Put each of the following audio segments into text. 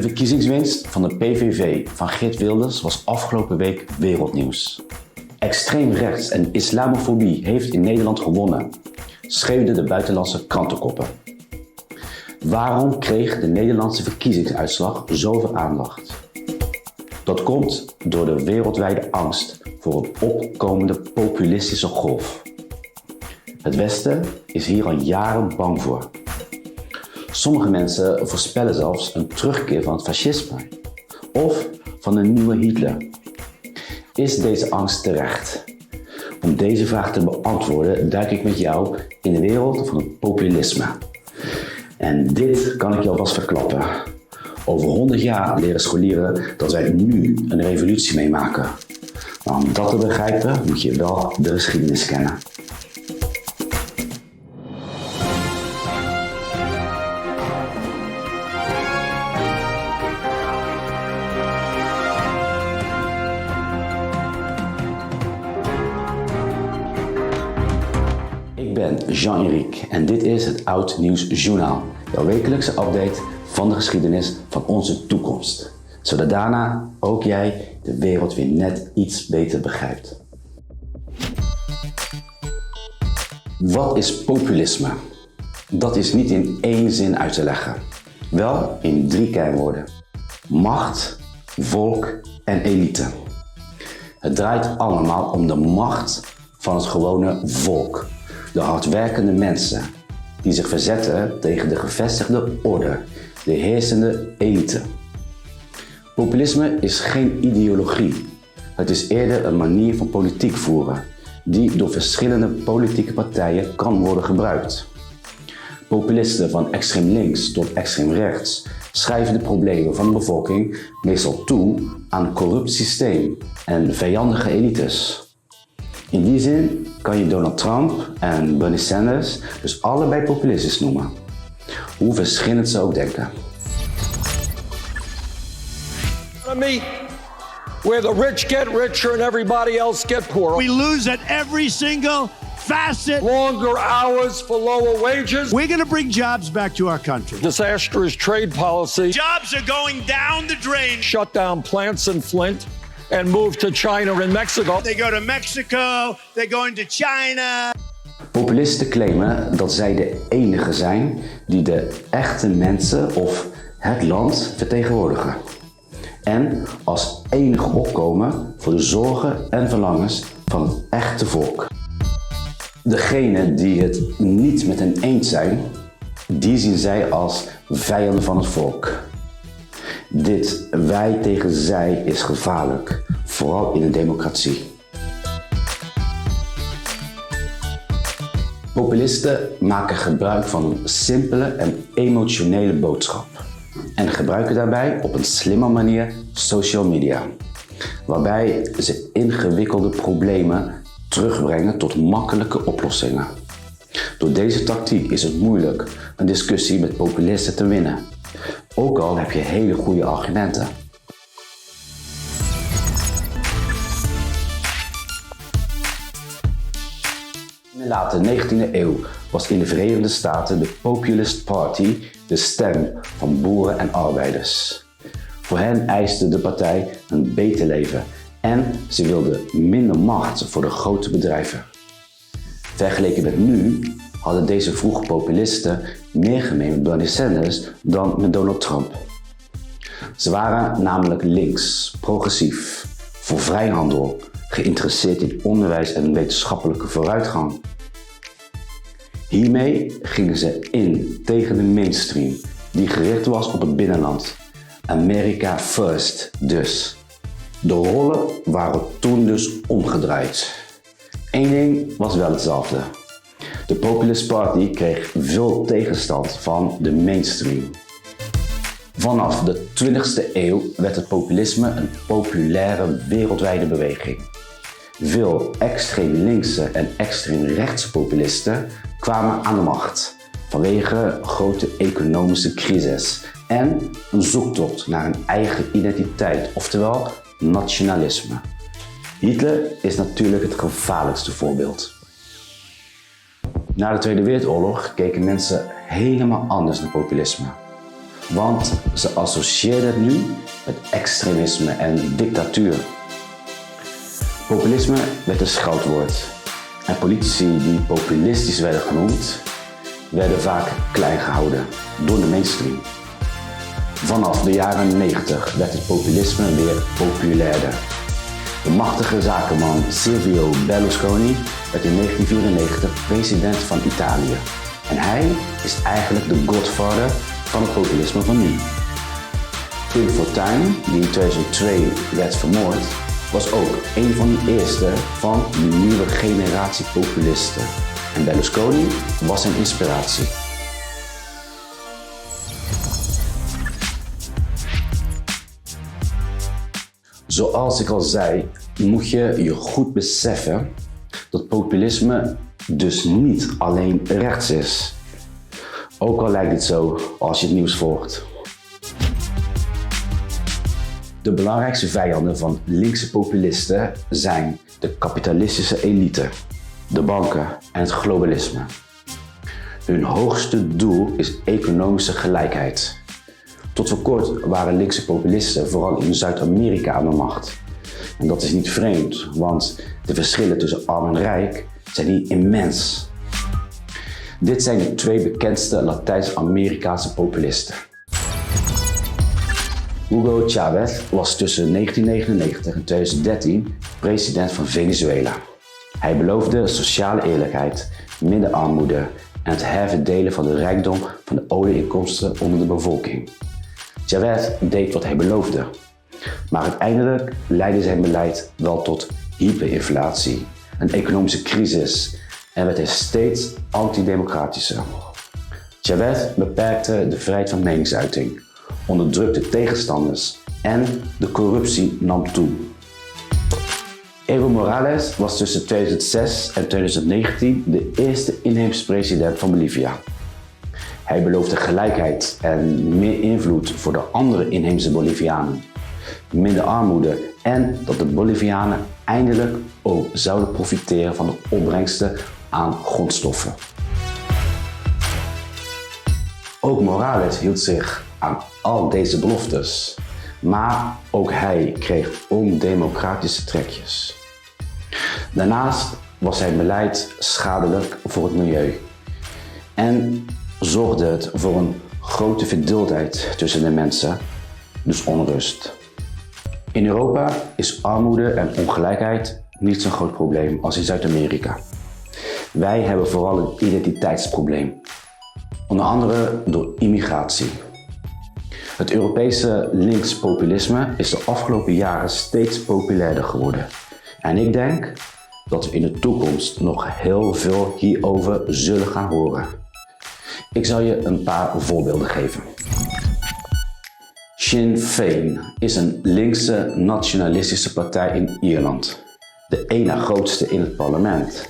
De verkiezingswinst van de PVV van Geert Wilders was afgelopen week wereldnieuws. Extreem rechts en islamofobie heeft in Nederland gewonnen, schreeuwden de buitenlandse krantenkoppen. Waarom kreeg de Nederlandse verkiezingsuitslag zoveel aandacht? Dat komt door de wereldwijde angst voor een opkomende populistische golf. Het Westen is hier al jaren bang voor. Sommige mensen voorspellen zelfs een terugkeer van het fascisme of van een nieuwe Hitler. Is deze angst terecht? Om deze vraag te beantwoorden duik ik met jou in de wereld van het populisme. En dit kan ik je alvast verklappen. Over 100 jaar leren scholieren dat wij nu een revolutie meemaken. Maar om dat te begrijpen moet je wel de geschiedenis kennen. Ik ben Jean-Éric en dit is het Oud Nieuws Journaal, jouw wekelijkse update van de geschiedenis van onze toekomst. Zodat daarna ook jij de wereld weer net iets beter begrijpt. Wat is populisme? Dat is niet in één zin uit te leggen. Wel in 3 kernwoorden. Macht, volk en elite. Het draait allemaal om de macht van het gewone volk. De hardwerkende mensen die zich verzetten tegen de gevestigde orde, de heersende elite. Populisme is geen ideologie. Het is eerder een manier van politiek voeren die door verschillende politieke partijen kan worden gebruikt. Populisten van extreem links tot extreem rechts schrijven de problemen van de bevolking meestal toe aan een corrupt systeem en vijandige elites. In die zin kan je Donald Trump en Bernie Sanders dus allebei populistisch noemen, hoe verschillend ze ook denken. Where the rich get richer and everybody else get poorer. We lose at every single facet. Longer hours for lower wages. We're going to bring jobs back to our country. Disastrous trade policy. Jobs are going down the drain. Shut down plants in Flint and move to China and Mexico. They go to Mexico, they're going to China. Populisten claimen dat zij de enige zijn die de echte mensen of het land vertegenwoordigen. En als enige opkomen voor de zorgen en verlangens van het echte volk. Degenen die het niet met hen eens zijn, die zien zij als vijanden van het volk. Dit wij tegen zij is gevaarlijk, vooral in een democratie. Populisten maken gebruik van een simpele en emotionele boodschap. En gebruiken daarbij op een slimme manier social media, waarbij ze ingewikkelde problemen terugbrengen tot makkelijke oplossingen. Door deze tactiek is het moeilijk een discussie met populisten te winnen, ook al heb je hele goede argumenten. In de late 19e eeuw was in de Verenigde Staten de Populist Party de stem van boeren en arbeiders. Voor hen eiste de partij een beter leven en ze wilden minder macht voor de grote bedrijven. Vergeleken met nu hadden deze vroege populisten meer gemeen met Bernie Sanders dan met Donald Trump. Ze waren namelijk links, progressief, voor vrijhandel, geïnteresseerd in onderwijs en wetenschappelijke vooruitgang. Hiermee gingen ze in tegen de mainstream, die gericht was op het binnenland. America first dus. De rollen waren toen dus omgedraaid. Eén ding was wel hetzelfde. De Populist Party kreeg veel tegenstand van de mainstream. Vanaf de 20e eeuw werd het populisme een populaire wereldwijde beweging. Veel extreem linkse en extreem rechtse populisten kwamen aan de macht vanwege grote economische crisis en een zoektocht naar een eigen identiteit, oftewel nationalisme. Hitler is natuurlijk het gevaarlijkste voorbeeld. Na de Tweede Wereldoorlog keken mensen helemaal anders naar populisme. want ze associeerden het nu met extremisme en dictatuur. Populisme werd een scheldwoord en politici die populistisch werden genoemd, werden vaak klein gehouden door de mainstream. Vanaf de jaren 90 werd het populisme weer populairder. De machtige zakenman Silvio Berlusconi werd in 1994 president van Italië. En hij is eigenlijk de godfather van het populisme van nu. Pim Fortuyn, die in 2002 werd vermoord, was ook een van de eerste van die nieuwe generatie populisten. En Berlusconi was zijn inspiratie. Zoals ik al zei, moet je je goed beseffen dat populisme dus niet alleen rechts is. Ook al lijkt het zo als je het nieuws volgt. De belangrijkste vijanden van linkse populisten zijn de kapitalistische elite, de banken en het globalisme. Hun hoogste doel is economische gelijkheid. Tot voor kort waren linkse populisten vooral in Zuid-Amerika aan de macht. En dat is niet vreemd, want de verschillen tussen arm en rijk zijn hier immens. Dit zijn de twee bekendste Latijns-Amerikaanse populisten. Hugo Chávez was tussen 1999 en 2013 president van Venezuela. Hij beloofde sociale eerlijkheid, minder armoede en het herverdelen van de rijkdom van de olieinkomsten onder de bevolking. Chávez deed wat hij beloofde, maar uiteindelijk leidde zijn beleid wel tot hyperinflatie, een economische crisis en werd hij steeds antidemocratischer. Chávez beperkte de vrijheid van meningsuiting, onderdrukte tegenstanders en de corruptie nam toe. Evo Morales was tussen 2006 en 2019 de eerste inheemse president van Bolivia. Hij beloofde gelijkheid en meer invloed voor de andere inheemse Bolivianen, minder armoede en dat de Bolivianen eindelijk ook zouden profiteren van de opbrengsten aan grondstoffen. Ook Morales hield zich aan al deze beloftes, maar ook hij kreeg ondemocratische trekjes. Daarnaast was zijn beleid schadelijk voor het milieu en zorgde het voor een grote verdeeldheid tussen de mensen, dus onrust. In Europa is armoede en ongelijkheid niet zo'n groot probleem als in Zuid-Amerika. Wij hebben vooral een identiteitsprobleem, onder andere door immigratie. Het Europese linkspopulisme is de afgelopen jaren steeds populairder geworden. En ik denk dat we in de toekomst nog heel veel hierover zullen gaan horen. Ik zal je een paar voorbeelden geven. Sinn Féin is een linkse nationalistische partij in Ierland. De ene grootste in het parlement.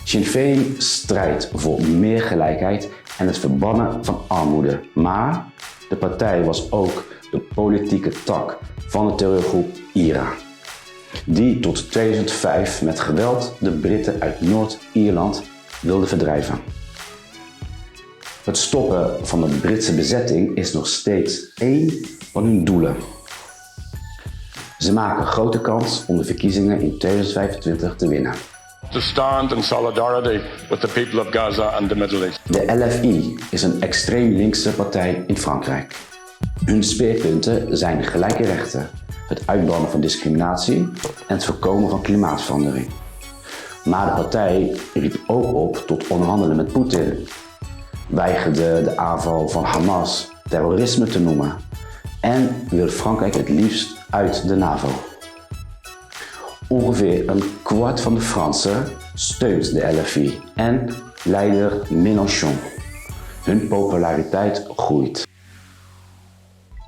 Sinn Féin strijdt voor meer gelijkheid en het verbannen van armoede. Maar de partij was ook de politieke tak van de terreurgroep IRA, die tot 2005 met geweld de Britten uit Noord-Ierland wilde verdrijven. Het stoppen van de Britse bezetting is nog steeds één van hun doelen. Ze maken grote kans om de verkiezingen in 2025 te winnen. To stand in solidarity with the people of Gaza and the Middle East. De LFI is een extreem linkse partij in Frankrijk. Hun speerpunten zijn gelijke rechten, het uitbannen van discriminatie en het voorkomen van klimaatverandering. Maar de partij riep ook op tot onderhandelen met Poetin, weigerde de aanval van Hamas terrorisme te noemen en wil Frankrijk het liefst uit de NAVO. Ongeveer een kwart van de Fransen steunt de LFI en leider Mélenchon. Hun populariteit groeit.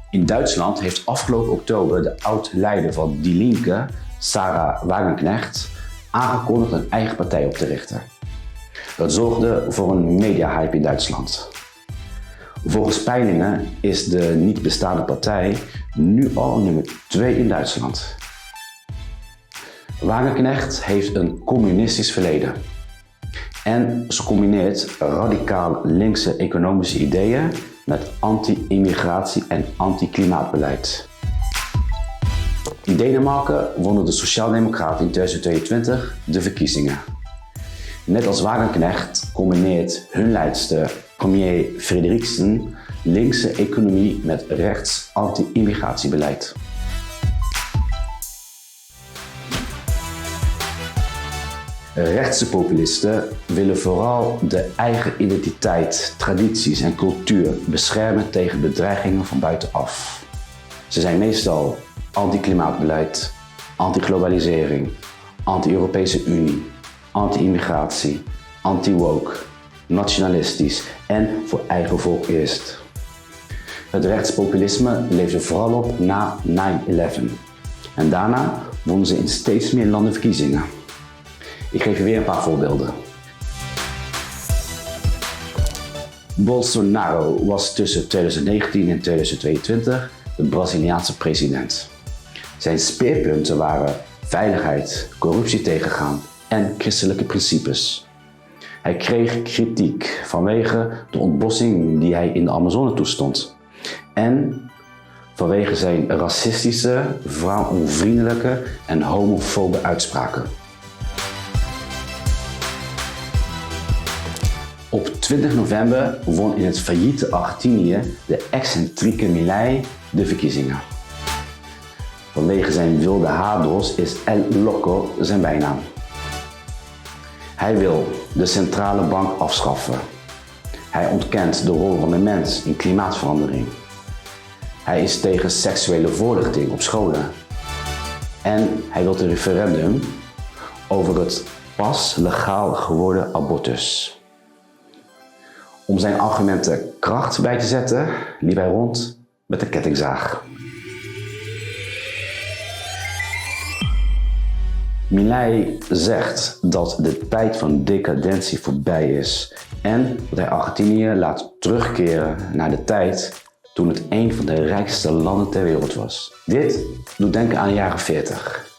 In Duitsland heeft afgelopen oktober de oud-leider van Die Linke, Sarah Wagenknecht, aangekondigd een eigen partij op te richten. Dat zorgde voor een mediahype in Duitsland. Volgens peilingen is de niet bestaande partij nu al nummer 2 in Duitsland. Wagenknecht heeft een communistisch verleden. En ze combineert radicaal linkse economische ideeën met anti-immigratie en anti-klimaatbeleid. In Denemarken wonnen de Sociaaldemocraten in 2022 de verkiezingen. Net als Wagenknecht combineert hun leidster, premier Frederiksen, linkse economie met rechts anti-immigratiebeleid. Rechtse populisten willen vooral de eigen identiteit, tradities en cultuur beschermen tegen bedreigingen van buitenaf. Ze zijn meestal anti-klimaatbeleid, anti-globalisering, anti-Europese Unie, anti-immigratie, anti-woke, nationalistisch en voor eigen volk eerst. Het rechtspopulisme leefde vooral op na 9/11 en daarna wonnen ze in steeds meer landen verkiezingen. Ik geef je weer een paar voorbeelden. Bolsonaro was tussen 2019 en 2022 de Braziliaanse president. Zijn speerpunten waren veiligheid, corruptie tegengaan en christelijke principes. Hij kreeg kritiek vanwege de ontbossing die hij in de Amazone toestond en vanwege zijn racistische, vrouwonvriendelijke en homofobe uitspraken. Op 20 november won in het failliete Argentinië de excentrieke Milei de verkiezingen. Vanwege zijn wilde haardos is El Loco zijn bijnaam. Hij wil de centrale bank afschaffen. Hij ontkent de rol van de mens in klimaatverandering. Hij is tegen seksuele voorlichting op scholen. En hij wil een referendum over het pas legaal geworden abortus. Om zijn argumenten kracht bij te zetten, liep hij rond met een kettingzaag. Milei zegt dat de tijd van decadentie voorbij is en dat hij Argentinië laat terugkeren naar de tijd toen het een van de rijkste landen ter wereld was. Dit doet denken aan de jaren 40.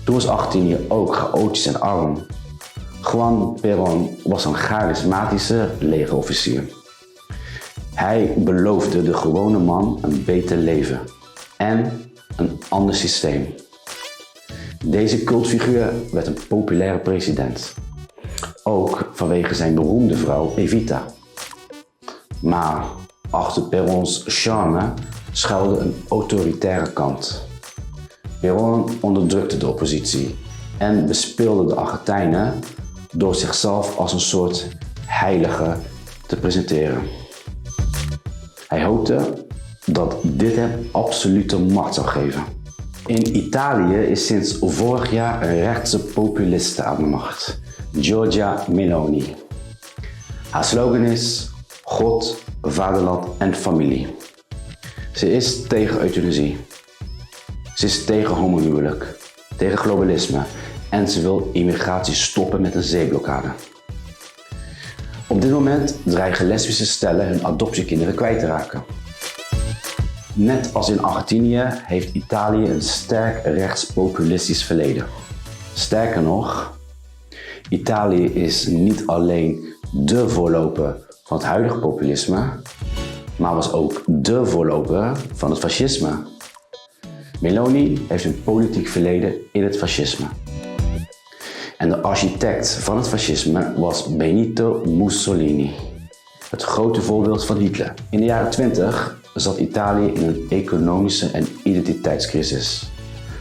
Toen was Argentinië ook chaotisch en arm. Juan Perón was een charismatische legerofficier. Hij beloofde de gewone man een beter leven en een ander systeem. Deze cultfiguur werd een populaire president. Ook vanwege zijn beroemde vrouw Evita. Maar achter Peróns charme schuilde een autoritaire kant. Perón onderdrukte de oppositie en bespeelde de Argentijnen door zichzelf als een soort heilige te presenteren. Hij hoopte dat dit hem absolute macht zou geven. In Italië is sinds vorig jaar een rechtse populiste aan de macht, Giorgia Meloni. Haar slogan is God, vaderland en familie. Ze is tegen euthanasie. Ze is tegen homohuwelijk, tegen globalisme en ze wil immigratie stoppen met een zeeblokkade. Op dit moment dreigen lesbische stellen hun adoptiekinderen kwijt te raken. Net als in Argentinië heeft Italië een sterk rechtspopulistisch verleden. Sterker nog, Italië is niet alleen de voorloper van het huidige populisme, maar was ook de voorloper van het fascisme. Meloni heeft een politiek verleden in het fascisme. En de architect van het fascisme was Benito Mussolini, het grote voorbeeld van Hitler. In de jaren 20 zat Italië in een economische en identiteitscrisis.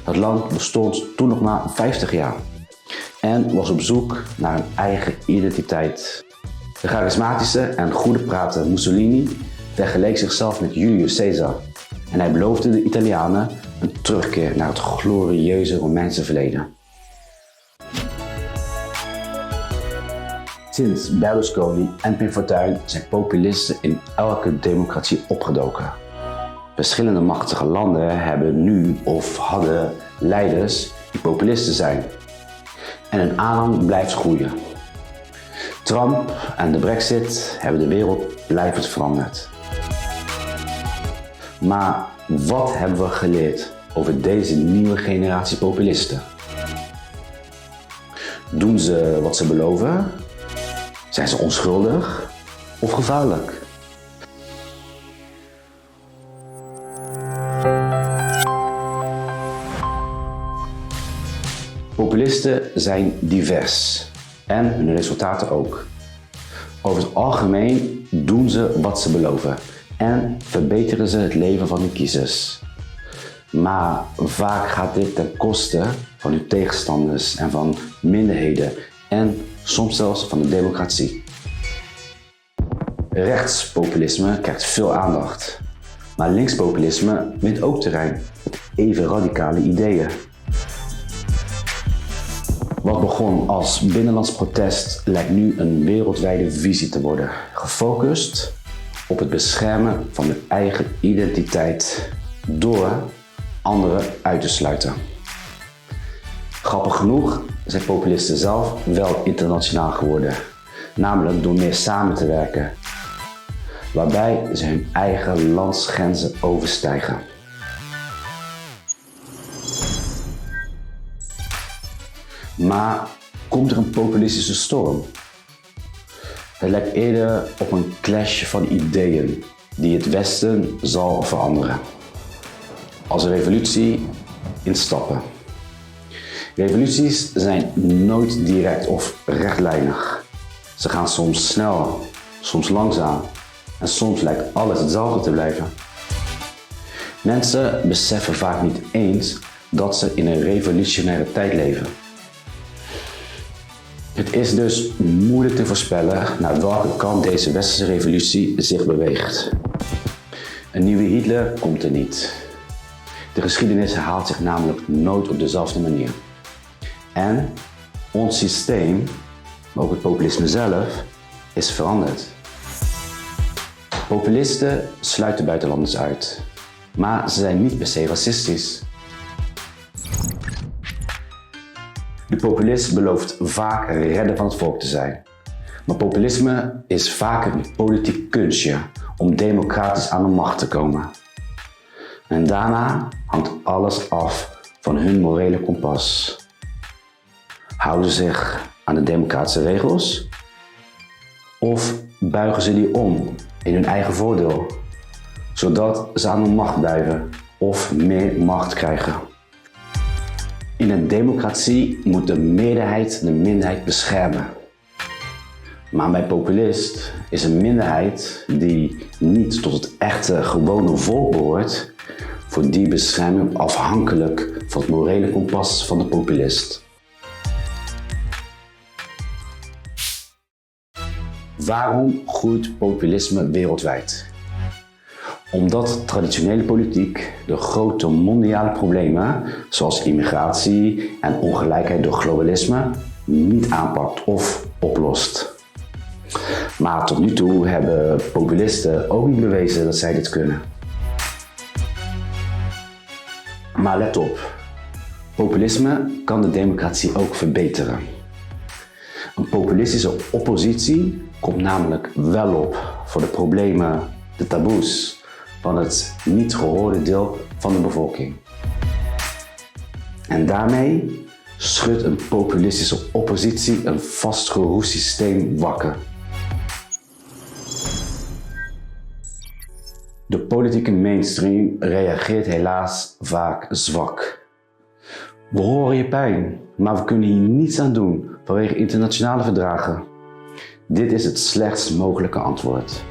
Het land bestond toen nog maar 50 jaar en was op zoek naar een eigen identiteit. De charismatische en goede prater Mussolini vergeleek zichzelf met Julius Caesar en hij beloofde de Italianen een terugkeer naar het glorieuze Romeinse verleden. Sinds Berlusconi en Pim Fortuyn zijn populisten in elke democratie opgedoken. Verschillende machtige landen hebben nu of hadden leiders die populisten zijn. En hun aanhang blijft groeien. Trump en de Brexit hebben de wereld blijvend veranderd. Maar wat hebben we geleerd over deze nieuwe generatie populisten? Doen ze wat ze beloven? Zijn ze onschuldig of gevaarlijk? Populisten zijn divers en hun resultaten ook. Over het algemeen doen ze wat ze beloven en verbeteren ze het leven van hun kiezers. Maar vaak gaat dit ten koste van hun tegenstanders en van minderheden en soms zelfs van de democratie. Rechtspopulisme krijgt veel aandacht, maar linkspopulisme wint ook terrein met even radicale ideeën. Wat begon als binnenlands protest lijkt nu een wereldwijde visie te worden, gefocust op het beschermen van de eigen identiteit door anderen uit te sluiten. Grappig genoeg zijn populisten zelf wel internationaal geworden, namelijk door meer samen te werken, waarbij ze hun eigen landsgrenzen overstijgen. Maar komt er een populistische storm? Het lijkt eerder op een clash van ideeën die het Westen zal veranderen. Als een revolutie in stappen. Revoluties zijn nooit direct of rechtlijnig. Ze gaan soms snel, soms langzaam en soms lijkt alles hetzelfde te blijven. Mensen beseffen vaak niet eens dat ze in een revolutionaire tijd leven. Het is dus moeilijk te voorspellen naar welke kant deze westerse revolutie zich beweegt. Een nieuwe Hitler komt er niet. De geschiedenis herhaalt zich namelijk nooit op dezelfde manier. En ons systeem, maar ook het populisme zelf, is veranderd. Populisten sluiten buitenlanders uit, maar ze zijn niet per se racistisch. De populist belooft vaak een redder van het volk te zijn. Maar populisme is vaak een politiek kunstje om democratisch aan de macht te komen. En daarna hangt alles af van hun morele kompas. Houden ze zich aan de democratische regels? Of buigen ze die om in hun eigen voordeel, zodat ze aan de macht blijven of meer macht krijgen? In een democratie moet de meerderheid de minderheid beschermen. Maar bij populist is een minderheid die niet tot het echte gewone volk behoort, voor die bescherming afhankelijk van het morele kompas van de populist. Waarom groeit populisme wereldwijd? Omdat traditionele politiek de grote mondiale problemen, zoals immigratie en ongelijkheid door globalisme, niet aanpakt of oplost. Maar tot nu toe hebben populisten ook niet bewezen dat zij dit kunnen. Maar let op, populisme kan de democratie ook verbeteren. Een populistische oppositie komt namelijk wel op voor de problemen, de taboes van het niet gehoorde deel van de bevolking. En daarmee schudt een populistische oppositie een vastgeroest systeem wakker. De politieke mainstream reageert helaas vaak zwak. We horen je pijn, maar we kunnen hier niets aan doen vanwege internationale verdragen. Dit is het slechtst mogelijke antwoord.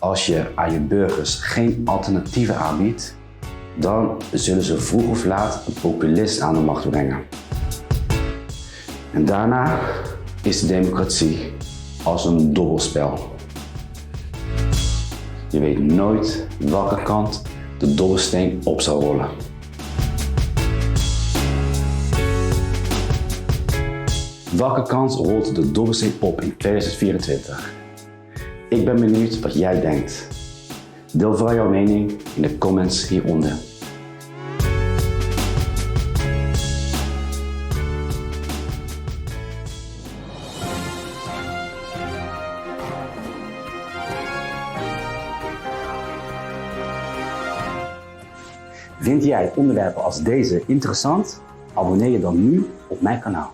Als je aan je burgers geen alternatieven aanbiedt, dan zullen ze vroeg of laat een populist aan de macht brengen. En daarna is de democratie als een dobbelspel. Je weet nooit welke kant de dobbelsteen op zal rollen. Welke kant rolt de dobbelsteen op in 2024? Ik ben benieuwd wat jij denkt. Deel vooral jouw mening in de comments hieronder. Vind jij onderwerpen als deze interessant? Abonneer je dan nu op mijn kanaal.